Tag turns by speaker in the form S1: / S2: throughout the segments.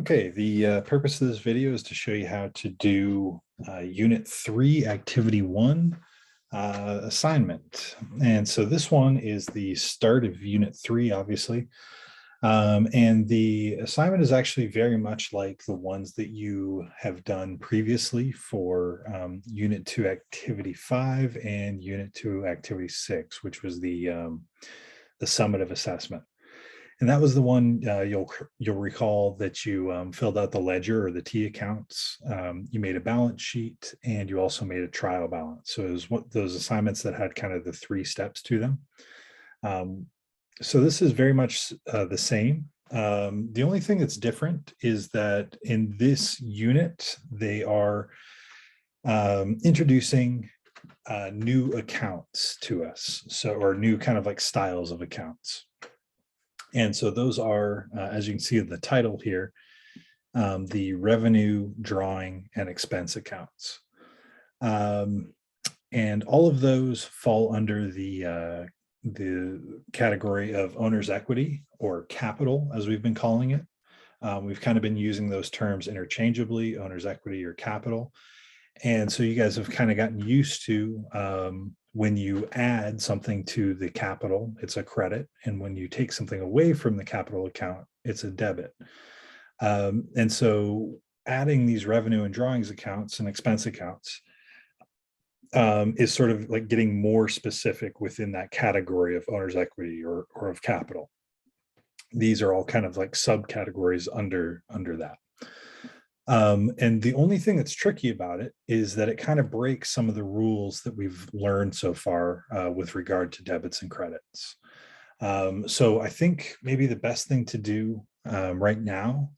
S1: Okay, the purpose of this video is to show you how to do Unit 3, Activity 1 assignment. And so this one is the start of Unit 3, obviously. And the assignment is actually very much like the ones that you have done previously for Unit 2, Activity 5 and Unit 2, Activity 6, which was the summative assessment. And that was the one you'll recall that you filled out the ledger or the T accounts. You made a balance sheet and you also made a trial balance. So it was those assignments that had kind of the 3 steps to them. So this is very much the same. The only thing that's different is that in this unit, they are introducing new accounts to us. So, or new kind of like styles of accounts. And so those are, as you can see in the title here, the revenue, drawing, and expense accounts. And all of those fall under the category of owner's equity or capital, as we've been calling it. We've kind of been using those terms interchangeably, owner's equity or capital. And so you guys have kind of gotten used to when you add something to the capital, it's a credit. And when you take something away from the capital account, it's a debit. And so adding these revenue and drawings accounts and expense accounts is sort of like getting more specific within that category of owner's equity or of capital. These are all kind of like subcategories under that. And the only thing that's tricky about it is that it kind of breaks some of the rules that we've learned so far with regard to debits and credits. So I think maybe the best thing to do right now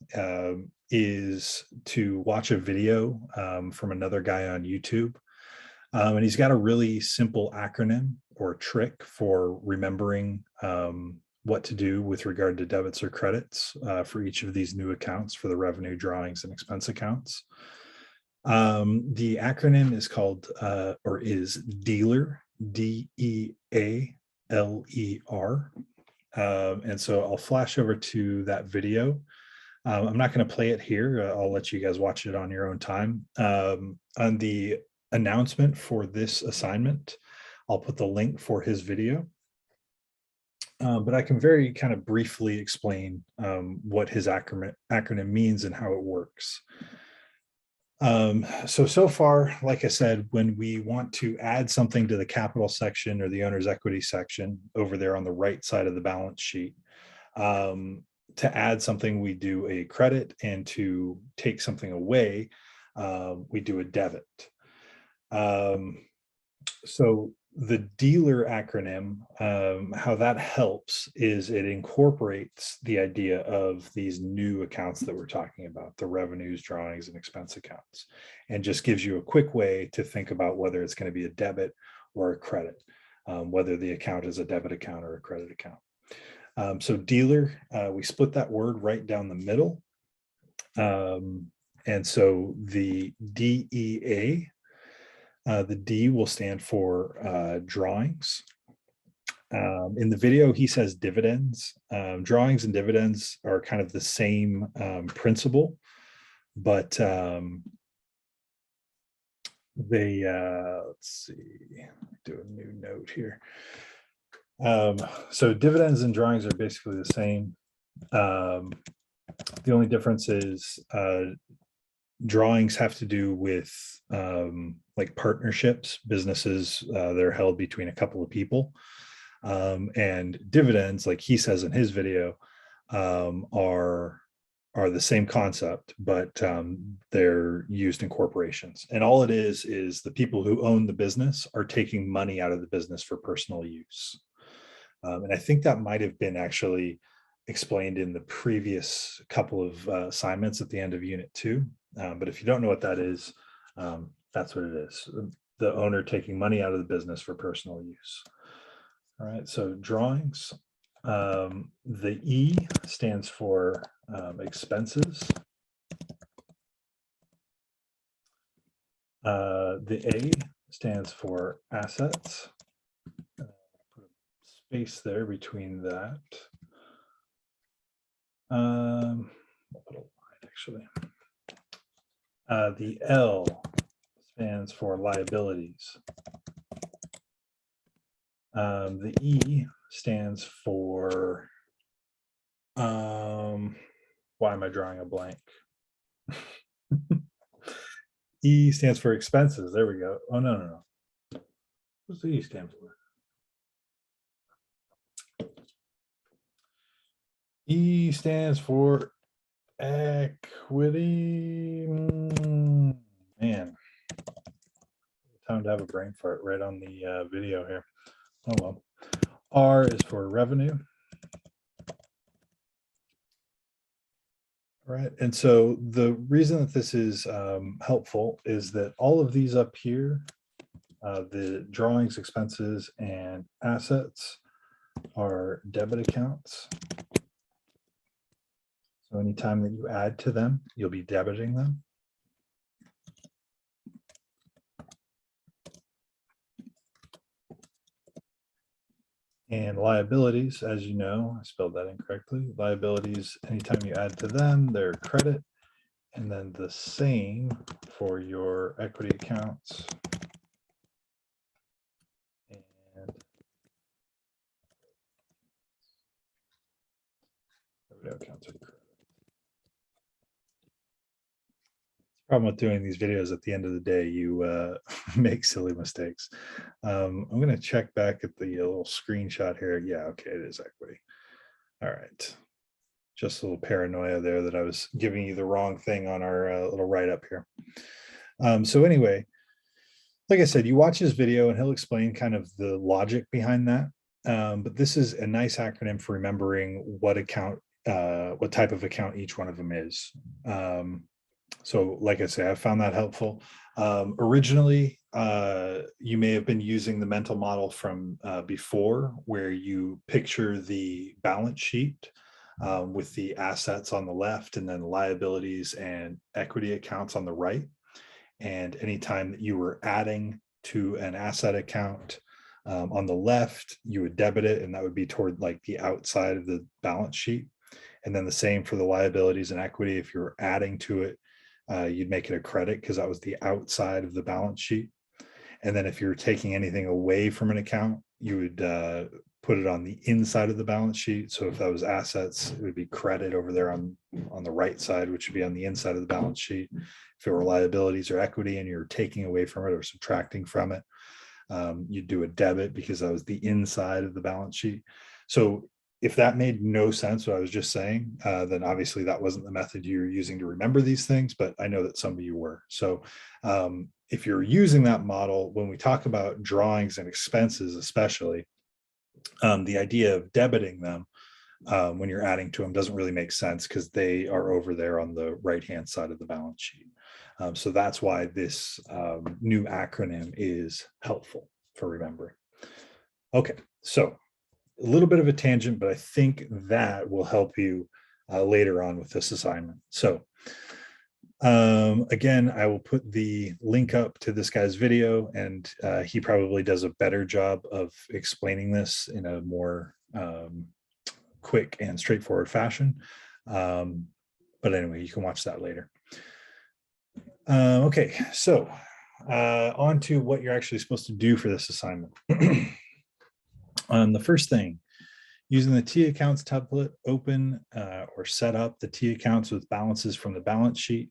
S1: is to watch a video from another guy on YouTube. And he's got a really simple acronym or trick for remembering what to do with regard to debits or credits for each of these new accounts for the revenue, drawings, and expense accounts. The acronym is called or is DEALER, D-E-A-L-E-R. And so I'll flash over to that video. I'm not going to play it here. I'll let you guys watch it on your own time. On the announcement for this assignment, I'll put the link for his video. But I can very kind of briefly explain what his acronym means and how it works. So far, like I said, when we want to add something to the capital section or the owner's equity section over there on the right side of the balance sheet, to add something, we do a credit, and to take something away, we do a debit. So the dealer acronym, how that helps is it incorporates the idea of these new accounts that we're talking about, the revenues, drawings, and expense accounts, and just gives you a quick way to think about whether it's going to be a debit or a credit, whether the account is a debit account or a credit account. So dealer, we split that word right down the middle. And so the DEA, the D will stand for drawings. In the video, he says dividends. Drawings and dividends are kind of the same principle, but they, let's see, do a new note here. So dividends and drawings are basically the same. The only difference is drawings have to do with like partnerships, businesses that are held between a couple of people. And dividends, like he says in his video, are the same concept, but they're used in corporations. And all it is the people who own the business are taking money out of the business for personal use. And I think that might have been actually explained in the previous couple of assignments at the end of Unit 2. But if you don't know what that is, that's what it is. The owner taking money out of the business for personal use. All right, so drawings. The E stands for expenses. The A stands for assets. Put a space there between that. I'll put a line actually. The L stands for liabilities. The E stands for, why am I drawing a blank? E stands for expenses. There we go. Oh, no. What's the E stand for? E stands for equity. Man, time to have a brain fart right on the video here. Oh well. R is for revenue. Right, and so the reason that this is helpful is that all of these up here, the drawings, expenses, and assets are debit accounts. So anytime that you add to them, you'll be debiting them. And liabilities, as you know, I spelled that incorrectly. Liabilities, anytime you add to them, they're credit. And then the same for your equity accounts. And equity accounts are credit. Problem with doing these videos, at the end of the day, you make silly mistakes. I'm going to check back at the little screenshot here. Yeah, okay, it is equity. All right. Just a little paranoia there that I was giving you the wrong thing on our little write-up here. So anyway, like I said, you watch his video and he'll explain kind of the logic behind that. But this is a nice acronym for remembering what account, what type of account each one of them is. So like I say, I found that helpful. Originally, you may have been using the mental model from before, where you picture the balance sheet with the assets on the left and then liabilities and equity accounts on the right. And anytime that you were adding to an asset account on the left, you would debit it, and that would be toward like the outside of the balance sheet. And then the same for the liabilities and equity. If you're adding to it, you'd make it a credit because that was the outside of the balance sheet. And then if you're taking anything away from an account, you would put it on the inside of the balance sheet. So if that was assets, it would be credit over there on the right side, which would be on the inside of the balance sheet. If it were liabilities or equity and you're taking away from it or subtracting from it, you'd do a debit because that was the inside of the balance sheet. So if that made no sense, what I was just saying, then obviously that wasn't the method you're using to remember these things, but I know that some of you were. So if you're using that model, when we talk about drawings and expenses, especially, the idea of debiting them when you're adding to them doesn't really make sense because they are over there on the right-hand side of the balance sheet. So that's why this new acronym is helpful for remembering. Okay, so a little bit of a tangent, but I think that will help you later on with this assignment. So again, I will put the link up to this guy's video, and he probably does a better job of explaining this in a more quick and straightforward fashion. But anyway, you can watch that later. Okay, so on to what you're actually supposed to do for this assignment. The first thing, using the T accounts template, open or set up the T accounts with balances from the balance sheet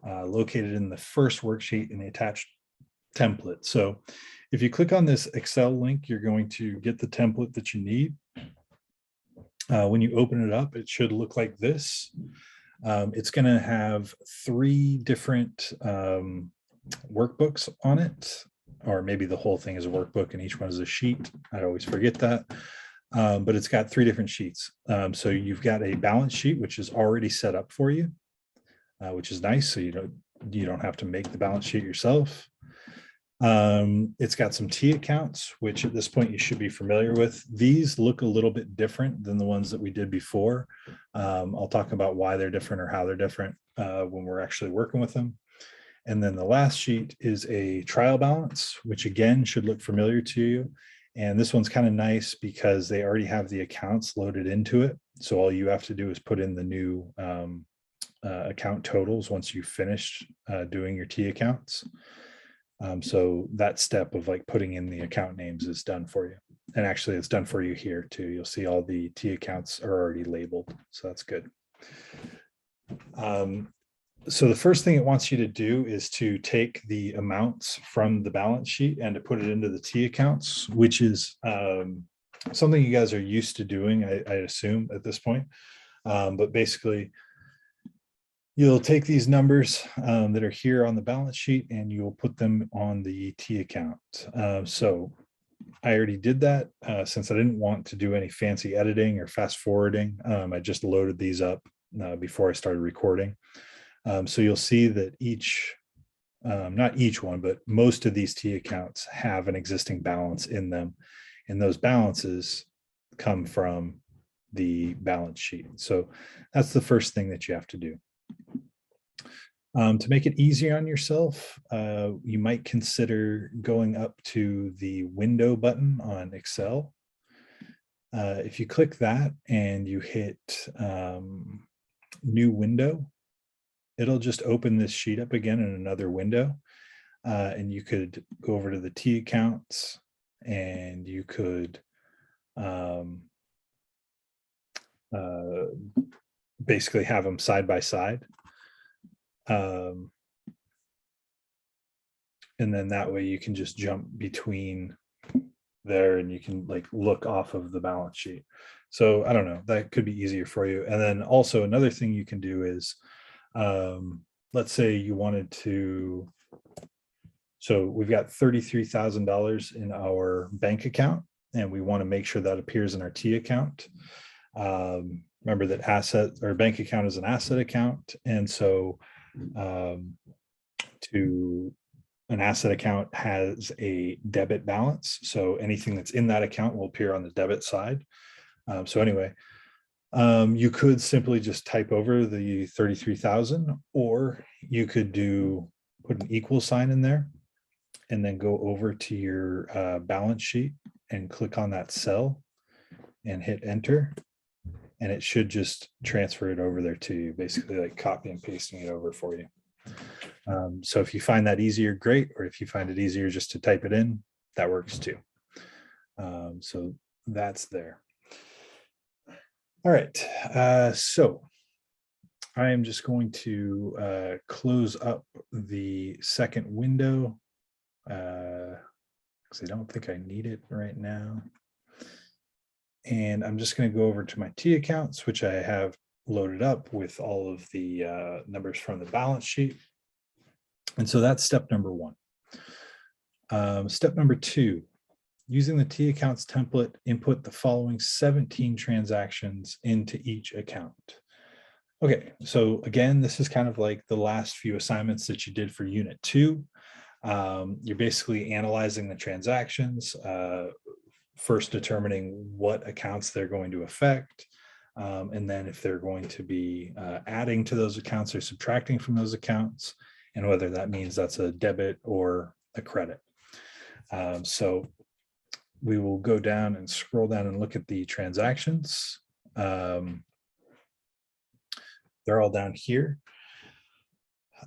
S1: located in the first worksheet in the attached template. So if you click on this Excel link, you're going to get the template that you need. When you open it up, it should look like this. It's going to have 3 different workbooks on it, or maybe the whole thing is a workbook and each one is a sheet. I always forget that. But it's got 3 different sheets. So you've got a balance sheet, which is already set up for you, which is nice. So you don't have to make the balance sheet yourself. It's got some T accounts, which at this point you should be familiar with. These look a little bit different than the ones that we did before. I'll talk about why they're different or how they're different when we're actually working with them. And then the last sheet is a trial balance, which again should look familiar to you. And this one's kind of nice because they already have the accounts loaded into it. So all you have to do is put in the new account totals once you've finished doing your T accounts. So that step of like putting in the account names is done for you. And actually it's done for you here too. You'll see all the T accounts are already labeled. So that's good. So the first thing it wants you to do is to take the amounts from the balance sheet and to put it into the T accounts, which is something you guys are used to doing, I assume at this point. But basically, you'll take these numbers that are here on the balance sheet and you'll put them on the T account. So I already did that since I didn't want to do any fancy editing or fast forwarding. I just loaded these up before I started recording. So you'll see that not each one, but most of these T accounts have an existing balance in them. And those balances come from the balance sheet. So that's the first thing that you have to do. To make it easier on yourself, you might consider going up to the window button on Excel. If you click that and you hit new window, it'll just open this sheet up again in another window. And you could go over to the T accounts and you could basically have them side by side. And then that way you can just jump between there and you can like look off of the balance sheet. So I don't know, that could be easier for you. And then also another thing you can do is, let's say you wanted to, so we've got $33,000 in our bank account and we want to make sure that appears in our T account. Remember that asset or bank account is an asset account. And so an asset account has a debit balance. So anything that's in that account will appear on the debit side. So anyway, you could simply just type over the 33,000, or you could put an equal sign in there and then go over to your balance sheet and click on that cell and hit enter. And it should just transfer it over there to you, basically like copy and pasting it over for you. So if you find that easier, great. Or if you find it easier just to type it in, that works too. So that's there. All right. So I am just going to close up the second window because I don't think I need it right now. And I'm just going to go over to my T accounts, which I have loaded up with all of the numbers from the balance sheet. And so that's step number one. Step number two, using the T accounts template, input the following 17 transactions into each account. Okay, so again, this is kind of like the last few assignments that you did for Unit 2. You're basically analyzing the transactions, first determining what accounts they're going to affect, and then if they're going to be adding to those accounts or subtracting from those accounts, and whether that means that's a debit or a credit. So we will go down and scroll down and look at the transactions. They're all down here.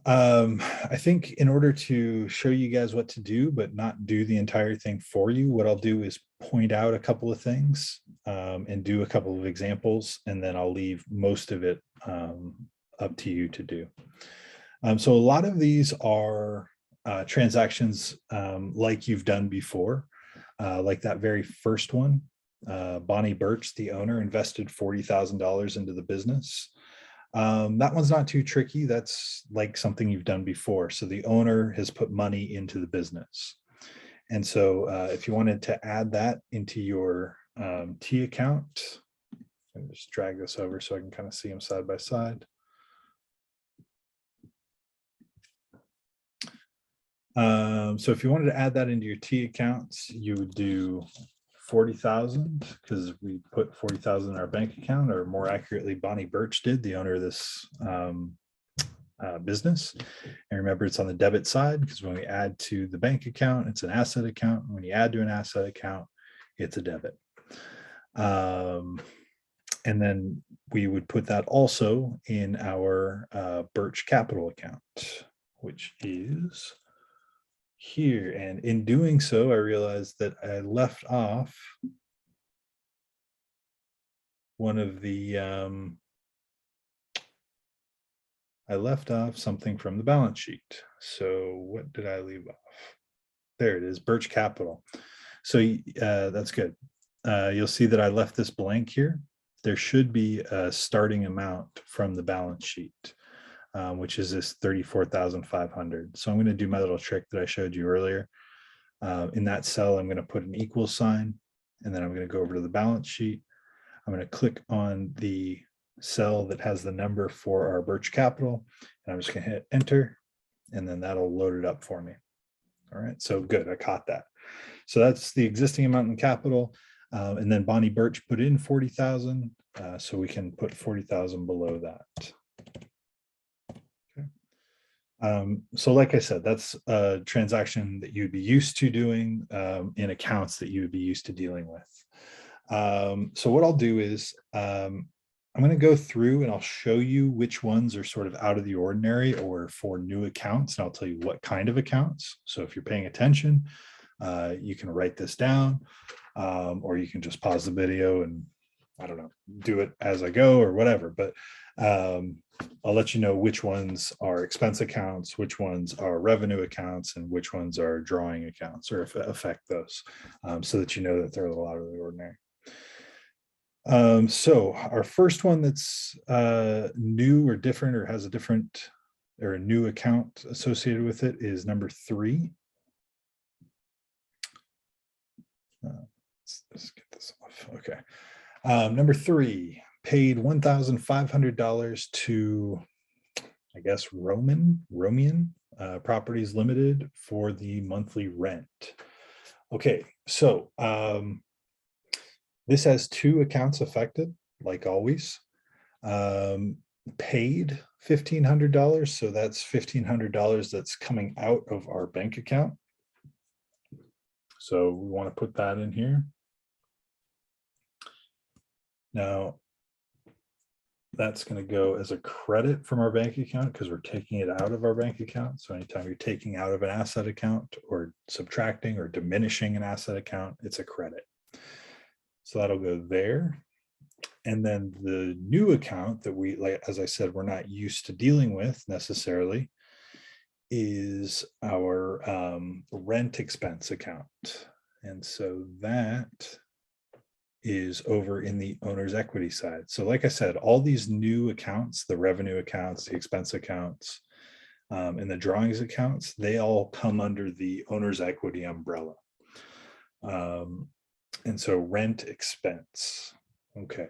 S1: I think in order to show you guys what to do, but not do the entire thing for you, what I'll do is point out a couple of things and do a couple of examples, and then I'll leave most of it up to you to do. So a lot of these are transactions like you've done before, like that very first one. Bonnie Birch, the owner, invested $40,000 into the business. That one's not too tricky. That's like something you've done before. So the owner has put money into the business. And so if you wanted to add that into your T account, and just drag this over so I can kind of see them side by side. So if you wanted to add that into your T accounts, you would do 40,000 because we put 40,000 in our bank account, or more accurately, Bonnie Birch did, the owner of this business. And remember, it's on the debit side because when we add to the bank account, it's an asset account. When you add to an asset account, it's a debit. And then we would put that also in our Birch Capital account, which is here. And in doing so, I realized that I left off one of the, I left off something from the balance sheet. So what did I leave off? There it is, Birch Capital. So that's good. You'll see that I left this blank here. There should be a starting amount from the balance sheet, which is this 34,500. So I'm going to do my little trick that I showed you earlier. In that cell, I'm going to put an equal sign, and then I'm going to go over to the balance sheet. I'm going to click on the cell that has the number for our Birch Capital, and I'm just going to hit enter, and then that'll load it up for me. All right, so good, I caught that. So that's the existing amount in capital. And then Bonnie Birch put in 40,000. So we can put 40,000 below that. Okay. So like I said, that's a transaction that you'd be used to doing in accounts that you would be used to dealing with. So what I'll do is I'm going to go through and I'll show you which ones are sort of out of the ordinary or for new accounts. And I'll tell you what kind of accounts. So if you're paying attention, you can write this down, or you can just pause the video and, I don't know, do it as I go or whatever. But I'll let you know which ones are expense accounts, which ones are revenue accounts, and which ones are drawing accounts or affect those, so that you know that they're a little out of the ordinary. So our first one that's new or different or has a different or a new account associated with it is number 3. Let's get this off. Okay. Number 3, paid $1,500 to, I guess, Romian Properties Limited for the monthly rent. Okay, so this has 2 accounts affected, like always. Paid $1,500, so that's $1,500 that's coming out of our bank account. So we want to put that in here. Now, that's going to go as a credit from our bank account because we're taking it out of our bank account. So anytime you're taking out of an asset account or subtracting or diminishing an asset account, it's a credit. So that'll go there. And then the new account that we, like, as I said, we're not used to dealing with necessarily is our rent expense account. And so that is over in the owner's equity side. So like I said, all these new accounts, the revenue accounts, the expense accounts, and the drawings accounts, they all come under the owner's equity umbrella. And so rent expense, okay.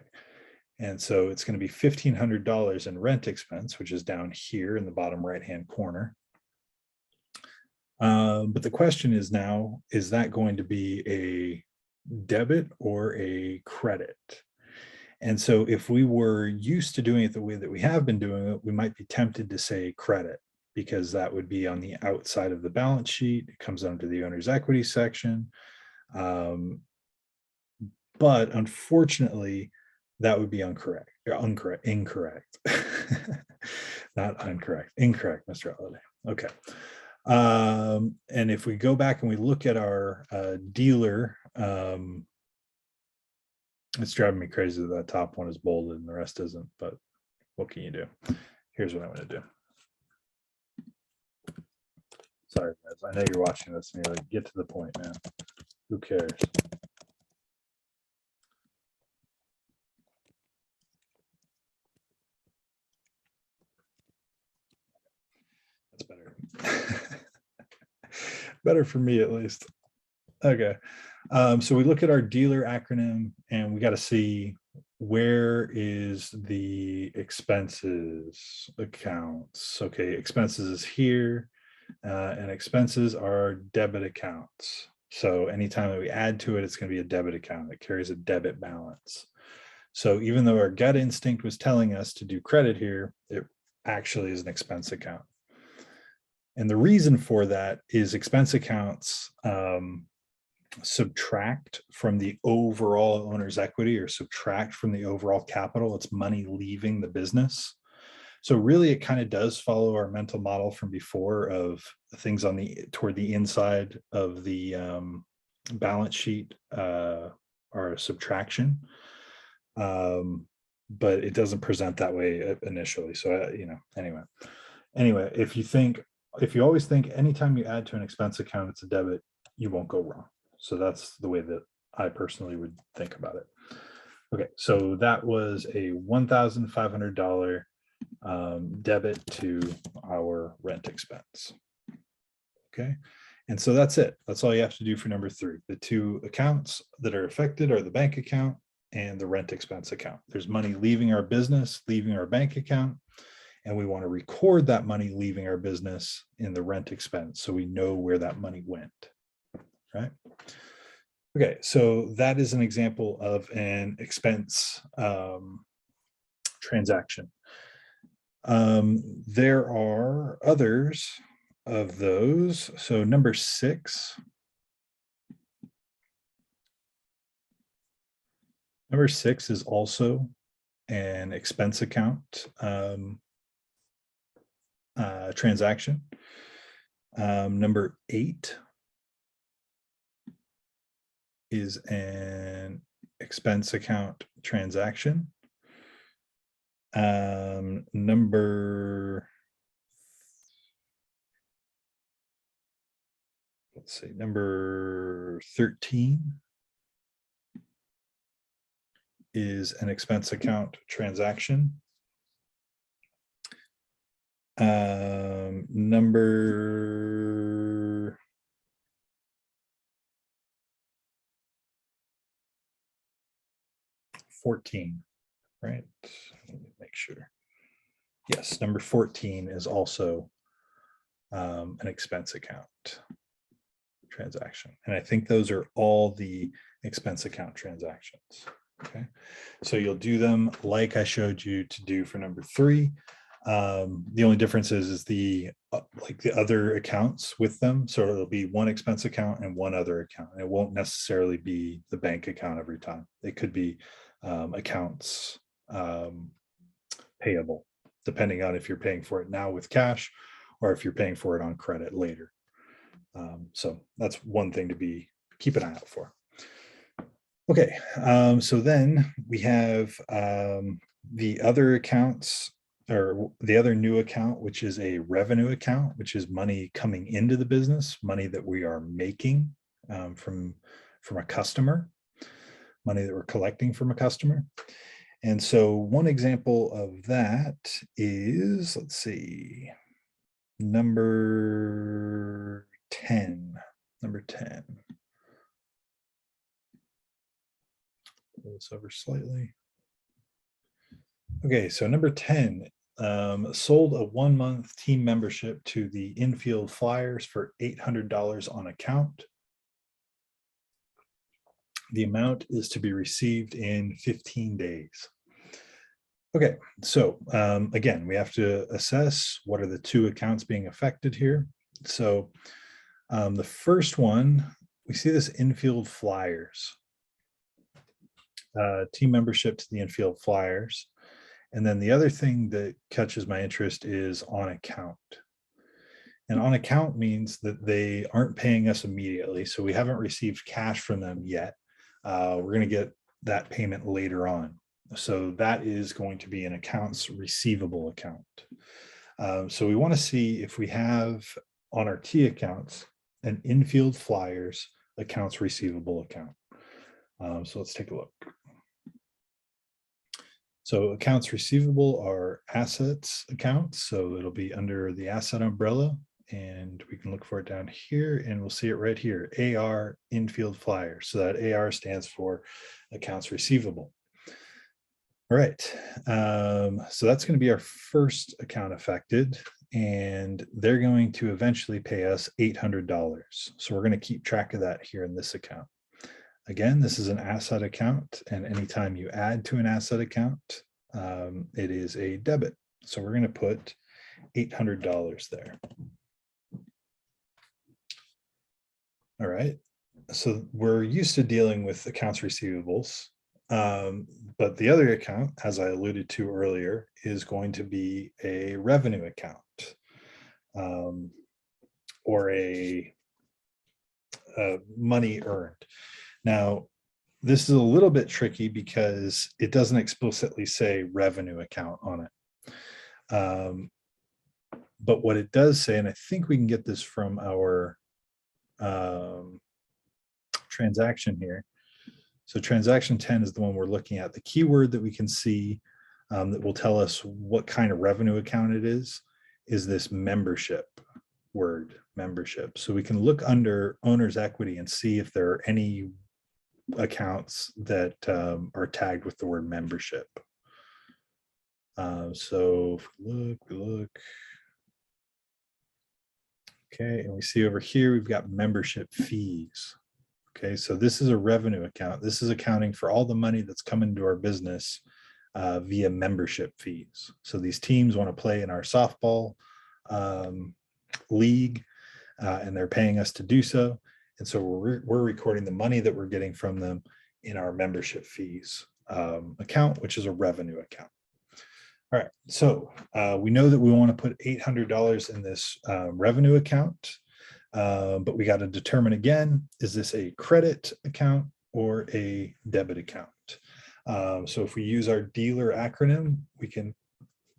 S1: And so it's going to be $1,500 in rent expense, which is down here in the bottom right-hand corner. But the question is now, is that going to be a debit or a credit? And so if we were used to doing it the way that we have been doing it, we might be tempted to say credit, because that would be on the outside of the balance sheet. It comes under the owner's equity section. But unfortunately, that would be incorrect. Not incorrect, incorrect, Mr. Holiday. Okay. And if we go back and we look at our dealer, it's driving me crazy that top one is bolded and the rest isn't, but what can you do? Here's what I'm going to do. Sorry, guys. I know you're watching this and you're like, get to the point, man. Who cares? That's better. Better for me, at least. Okay. So we look at our dealer acronym and we got to see where is the expenses accounts. Okay, expenses is here, and expenses are debit accounts. So anytime that we add to it, it's going to be a debit account. It carries a debit balance. So even though our gut instinct was telling us to do credit here, it actually is an expense account. And the reason for that is expense accounts subtract from the overall owner's equity or subtract from the overall capital. It's money leaving the business. So really, it kind of does follow our mental model from before of things on the toward the inside of the balance sheet are a subtraction, but it doesn't present that way initially. So anyway, if you always think anytime you add to an expense account, it's a debit, you won't go wrong. So that's the way that I personally would think about it. Okay, so that was a $1,500 debit to our rent expense. Okay, and so that's it. That's all you have to do for number 3. The 2 accounts that are affected are the bank account and the rent expense account. There's money leaving our business, leaving our bank account, and we want to record that money leaving our business in the rent expense so we know where that money went, right? Okay, so that is an example of an expense transaction. There are others of those. So number 6. Number 6 is also an expense account transaction. Number 8 is an expense account transaction. Number 13 is an expense account transaction. Number 14, right? Let me make sure. Yes, number 14 is also an expense account transaction. And I think those are all the expense account transactions. Okay, so you'll do them like I showed you to do for number 3. The only difference is the like the other accounts with them. So it'll be one expense account and one other account. It won't necessarily be the bank account every time. It could be accounts payable, depending on if you're paying for it now with cash or if you're paying for it on credit later. So that's one thing to keep an eye out for. Okay, so then we have the other accounts, or the other new account, which is a revenue account, which is money coming into the business, money that we are making from a customer, money that we're collecting from a customer. And so one example of that is, let's see, number 10. Number 10. Pull this over slightly. Okay, so number 10, sold a 1-month team membership to the Infield Flyers for $800 on account. The amount is to be received in 15 days. Okay, so again, we have to assess what are the 2 accounts being affected here. So the first one, we see this Infield Flyers, team membership to the Infield Flyers. And then the other thing that catches my interest is on account. And on account means that they aren't paying us immediately. So we haven't received cash from them yet. We're going to get that payment later on. So that is going to be an accounts receivable account. So we want to see if we have on our T accounts an Infield Flyers accounts receivable account. So let's take a look. So accounts receivable are assets accounts. So it'll be under the asset umbrella, and we can look for it down here, and we'll see it right here, AR Infield Flyers. So that AR stands for accounts receivable. All right, so that's going to be our first account affected, and they're going to eventually pay us $800. So we're going to keep track of that here in this account. Again, this is an asset account, and anytime you add to an asset account, it is a debit. So we're going to put $800 there. All right. So we're used to dealing with accounts receivables, but the other account, as I alluded to earlier, is going to be a revenue account, um, or a money earned. Now, this is a little bit tricky because it doesn't explicitly say revenue account on it. But what it does say, and I think we can get this from our transaction here. So transaction 10 is the one we're looking at. The keyword that we can see that will tell us what kind of revenue account it is this membership word, membership. So we can look under owner's equity and see if there are any accounts that are tagged with the word membership. So if we look. Okay, and we see over here, we've got membership fees. Okay, so this is a revenue account. This is accounting for all the money that's coming into our business via membership fees. So these teams want to play in our softball league, and they're paying us to do so. And so we're recording the money that we're getting from them in our membership fees account, which is a revenue account. All right, so we know that we want to put $800 in this revenue account, but we got to determine again, is this a credit account or a debit account? So if we use our dealer acronym, we can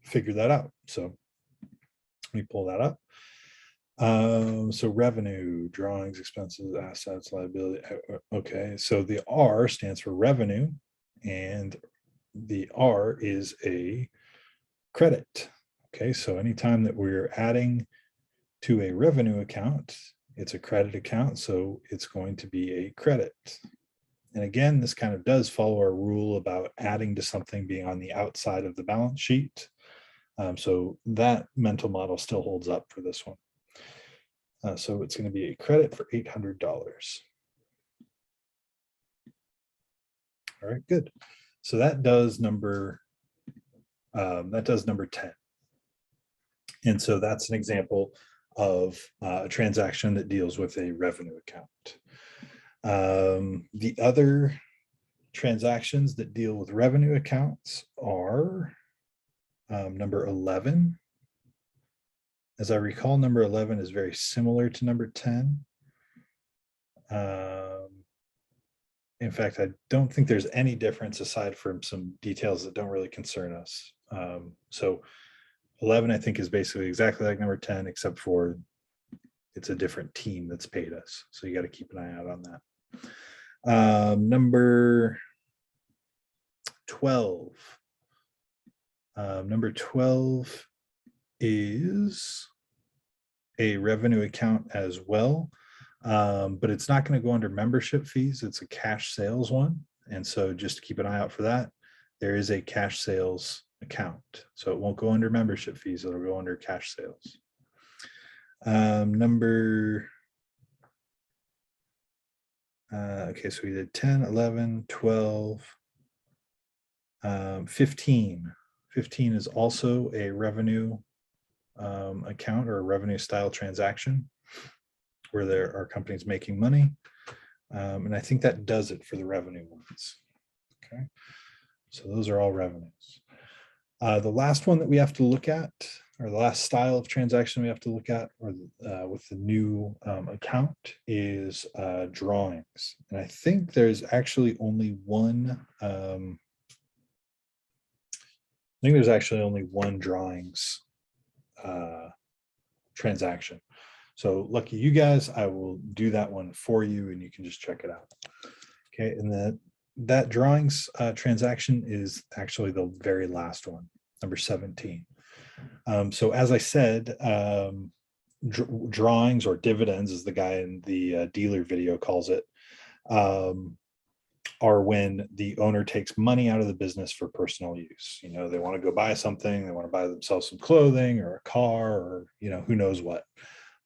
S1: figure that out. So let me pull that up. So revenue, drawings, expenses, assets, liability. Okay, so the R stands for revenue, and the R is a credit. Okay, so anytime that we're adding to a revenue account, it's a credit account, so it's going to be a credit. And again, this kind of does follow our rule about adding to something being on the outside of the balance sheet. So that mental model still holds up for this one. So it's going to be a credit for $800. All right, good. So that does number 10. And so that's an example of a transaction that deals with a revenue account. The other transactions that deal with revenue accounts are number 11. As I recall, number 11 is very similar to number 10. In fact, I don't think there's any difference aside from some details that don't really concern us. So 11, I think, is basically exactly like number 10, except for it's a different team that's paid us. So you got to keep an eye out on that. Number 12. Number 12 is a revenue account as well, but it's not going to go under membership fees. It's a cash sales one. And so just keep an eye out for that. There is a cash sales account. So it won't go under membership fees. It'll go under cash sales. Okay, so we did 10, 11, 12, 15. 15 is also a revenue account or a revenue style transaction where there are companies making money. And I think that does it for the revenue ones. Okay, so those are all revenues. The last one that we have to look at, or the last style of transaction we have to look at, or with the new account, is drawings. And I think there's actually only one. I think there's actually only one drawings transaction. So lucky you guys, I will do that one for you, and you can just check it out. Okay, and that drawings transaction is actually the very last one, number 17. So as I said, drawings or dividends, as the guy in the dealer video calls it, are when the owner takes money out of the business for personal use. You know, they want to go buy something, they want to buy themselves some clothing or a car, or, you know, who knows what.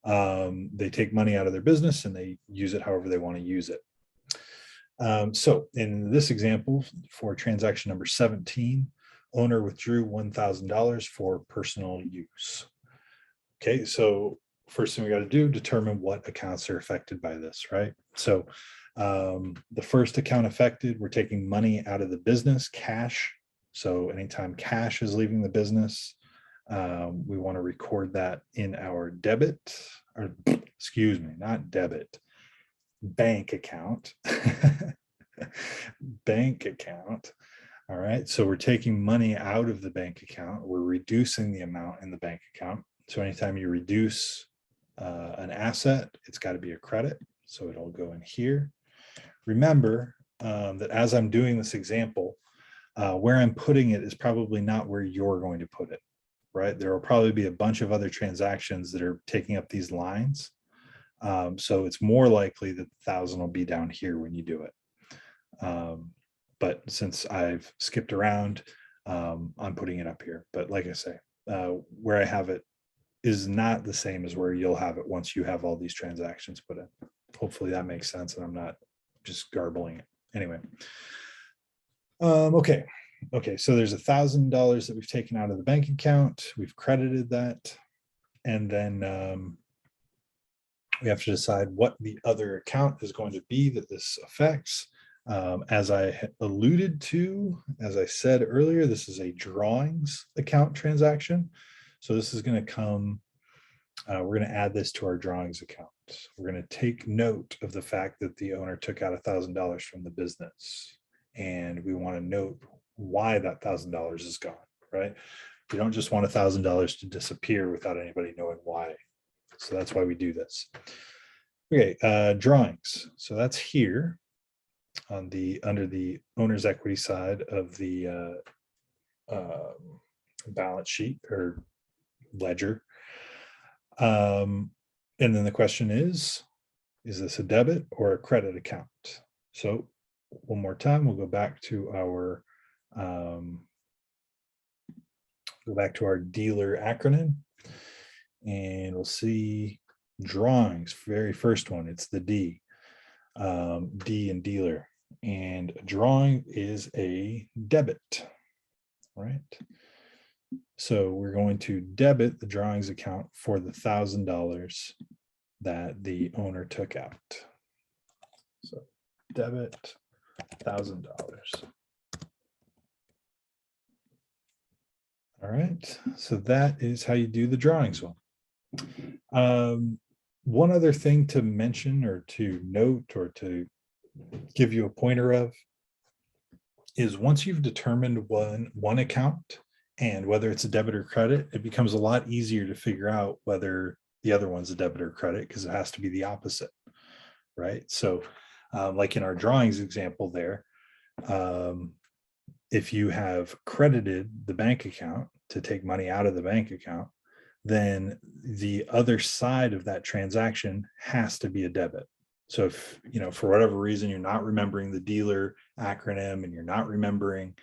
S1: They take money out of their business and they use it however they want to use it. So in this example, for transaction number 17, owner withdrew $1,000 for personal use. Okay, so first thing we got to do, determine what accounts are affected by this, right? So the first account affected, we're taking money out of the business, cash. So anytime cash is leaving the business, we want to record that in our debit, or excuse me, not debit, bank account. Bank account. All right. So we're taking money out of the bank account. We're reducing the amount in the bank account. So anytime you reduce an asset, it's got to be a credit. So it'll go in here. Remember that as I'm doing this example, where I'm putting it is probably not where you're going to put it, right? There will probably be a bunch of other transactions that are taking up these lines. So it's more likely that 1,000 will be down here when you do it. But since I've skipped around, I'm putting it up here. But like I say, where I have it is not the same as where you'll have it once you have all these transactions put in. Hopefully that makes sense and I'm not just garbling it. Anyway. Okay. So there's $1,000 that we've taken out of the bank account. We've credited that. And then we have to decide what the other account is going to be that this affects. As I alluded to, as I said earlier, this is a drawings account transaction. So this is going to come, we're going to add this to our drawings account. We're going to take note of the fact that the owner took out $1,000 from the business. And we want to note why that $1,000 is gone, right? We don't just want $1,000 to disappear without anybody knowing why. So that's why we do this. Okay, drawings. So that's here on the under the owner's equity side of the balance sheet or ledger. And then the question is this a debit or a credit account? So one more time, we'll go back to our dealer acronym, and we'll see drawings. Very first one, it's the D. D in dealer, and a drawing is a debit, right? So we're going to debit the drawings account for the $1,000 that the owner took out. So debit $1,000. All right, so that is how you do the drawings one. One other thing to mention or to note or to give you a pointer of is once you've determined one account and whether it's a debit or credit, it becomes a lot easier to figure out whether the other one's a debit or credit because it has to be the opposite, right? So like in our drawings example there, if you have credited the bank account to take money out of the bank account, then the other side of that transaction has to be a debit. So if, for whatever reason, you're not remembering the dealer acronym and you're not remembering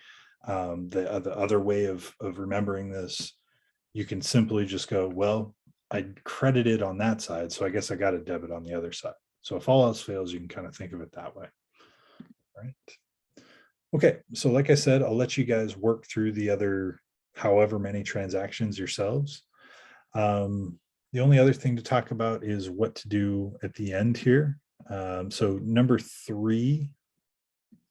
S1: the other way of remembering this, you can simply just go, well, I credited on that side, so I guess I got a debit on the other side. So if all else fails, you can kind of think of it that way, right? Okay, so like I said, I'll let you guys work through the other however many transactions yourselves. The only other thing to talk about is what to do at the end here. So number 3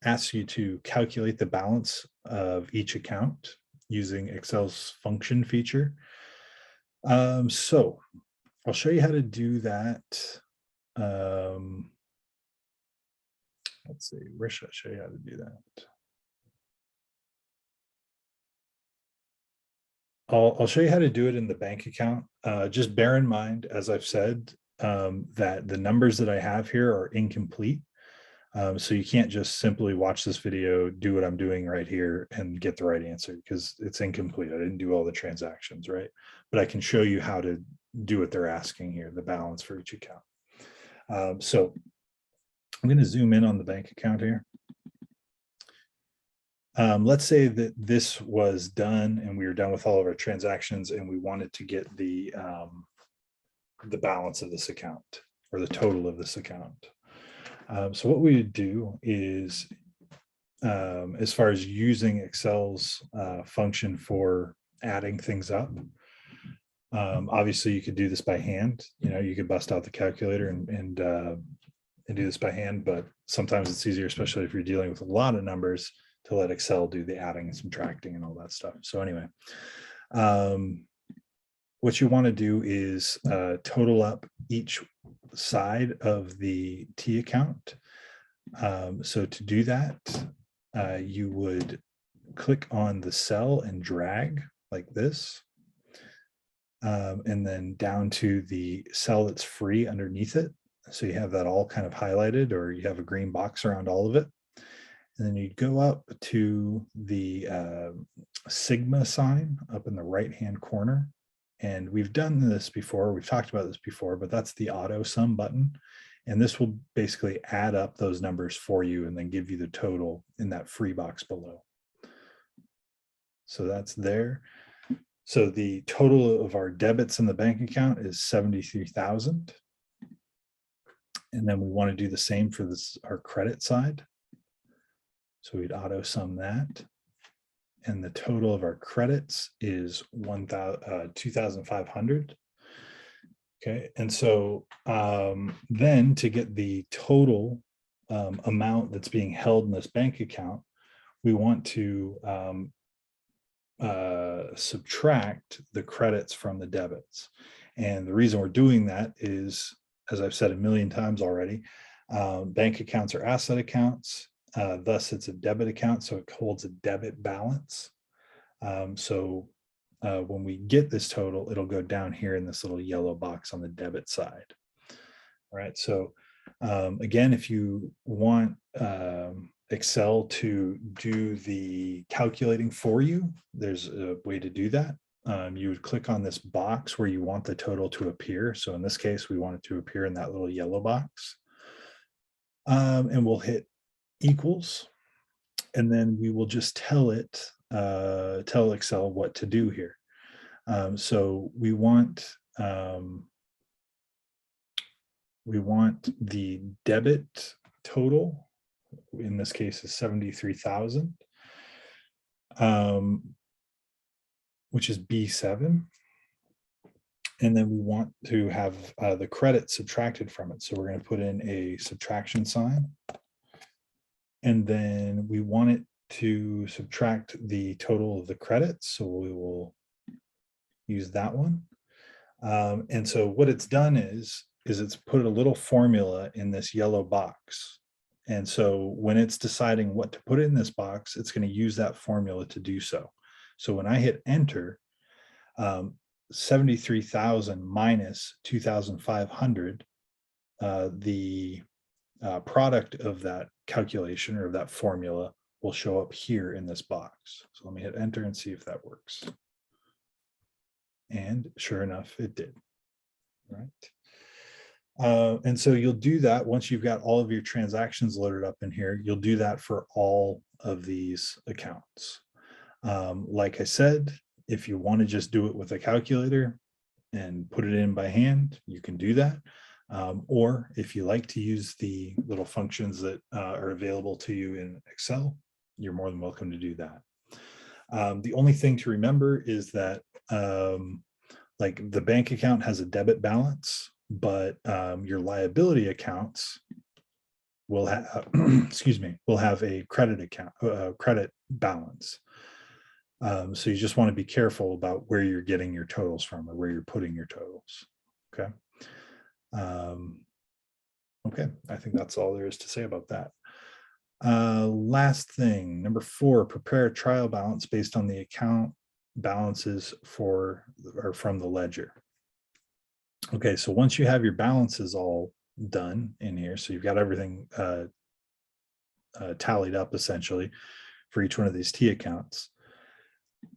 S1: asks you to calculate the balance of each account using Excel's function feature. So I'll show you how to do that. Let's see, where should I show you how to do that? I'll show you how to do it in the bank account. Just bear in mind, as I've said, that the numbers that I have here are incomplete. So you can't just simply watch this video, do what I'm doing right here and get the right answer because it's incomplete. I didn't do all the transactions, right? But I can show you how to do what they're asking here, the balance for each account. So I'm going to zoom in on the bank account here. Let's say that this was done and we were done with all of our transactions and we wanted to get the balance of this account or the total of this account. So what we would do is, as far as using Excel's function for adding things up, Obviously, you could do this by hand. You could bust out the calculator and do this by hand, but sometimes it's easier, especially if you're dealing with a lot of numbers, to let Excel do the adding and subtracting and all that stuff. So anyway, what you want to do is total up each side of the T account. So to do that, you would click on the cell and drag like this. And then down to the cell that's free underneath it. So you have that all kind of highlighted, or you have a green box around all of it. And then you go up to the sigma sign up in the right-hand corner. And we've done this before, we've talked about this before, but that's the auto sum button. And this will basically add up those numbers for you and then give you the total in that free box below. So that's there. So the total of our debits in the bank account is 73,000. And then we want to do the same for this, our credit side. So we'd auto sum that. And the total of our credits is 2,500. Okay, and so then to get the total amount that's being held in this bank account, we want to subtract the credits from the debits. And the reason we're doing that is, as I've said a million times already, bank accounts are asset accounts. Thus, it's a debit account, so it holds a debit balance. So when we get this total, it'll go down here in this little yellow box on the debit side. All right, so again, if you want Excel to do the calculating for you, there's a way to do that. You would click on this box where you want the total to appear. So in this case, we want it to appear in that little yellow box. And we'll hit equals, and then we will just tell Excel what to do here. So we want the debit total, in this case is 73,000, which is B7. And then we want to have the credit subtracted from it. So we're going to put in a subtraction sign. And then we want it to subtract the total of the credits. So we will use that one. And so what it's done is it's put a little formula in this yellow box. And so when it's deciding what to put in this box, it's going to use that formula to do so. So when I hit enter, 73,000 minus 2,500, the product of that calculation or of that formula will show up here in this box. So let me hit enter and see if that works. And sure enough, it did. Right. And so you'll do that once you've got all of your transactions loaded up in here. You'll do that for all of these accounts. Like I said, if you want to just do it with a calculator and put it in by hand, you can do that. Or if you like to use the little functions that are available to you in Excel, you're more than welcome to do that. The only thing to remember is that like the bank account has a debit balance, but your liability accounts will have, excuse me, will have a credit account, credit balance. So you just want to be careful about where you're getting your totals from or where you're putting your totals. Okay. Okay, I think that's all there is to say about that. Last thing, number 4, prepare a trial balance based on the account balances for or from the ledger. Okay, so once you have your balances all done in here, so you've got everything tallied up essentially for each one of these T accounts,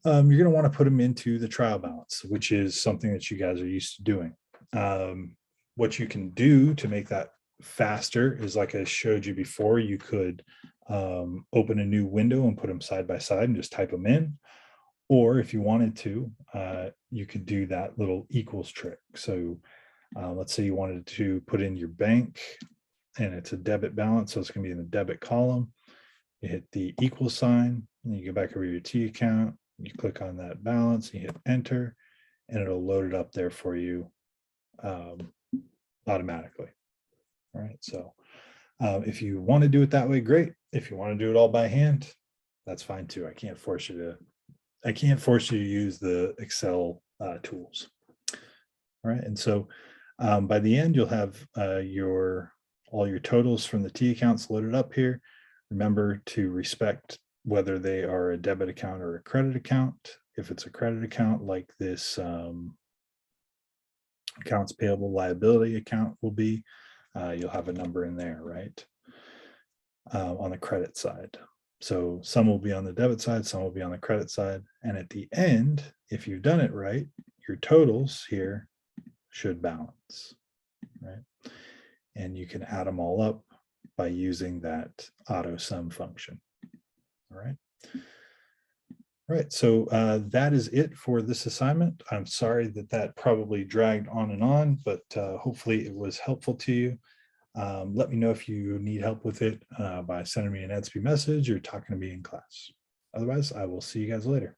S1: you're going to want to put them into the trial balance, which is something that you guys are used to doing. What you can do to make that faster is, like I showed you before, you could open a new window and put them side by side and just type them in. Or if you wanted to, you could do that little equals trick. So let's say you wanted to put in your bank and it's a debit balance, so it's going to be in the debit column. You hit the equal sign, and you go back over your T account, you click on that balance, you hit enter, and it'll load it up there for you automatically. All right, so if you want to do it that way, great. If you want to do it all by hand, that's fine too. I can't force you to use the Excel tools. All right, and so by the end, you'll have all your totals from the T accounts loaded up here. Remember to respect whether they are a debit account or a credit account. If it's a credit account, like this accounts payable liability account will be, you'll have a number in there, right? On the credit side. So some will be on the debit side, some will be on the credit side. And at the end, if you've done it right, your totals here should balance, right? And you can add them all up by using that auto sum function. All right. All right, so that is it for this assignment. I'm sorry that probably dragged on, but hopefully it was helpful to you. Let me know if you need help with it by sending me an Edsby message or talking to me in class. Otherwise, I will see you guys later.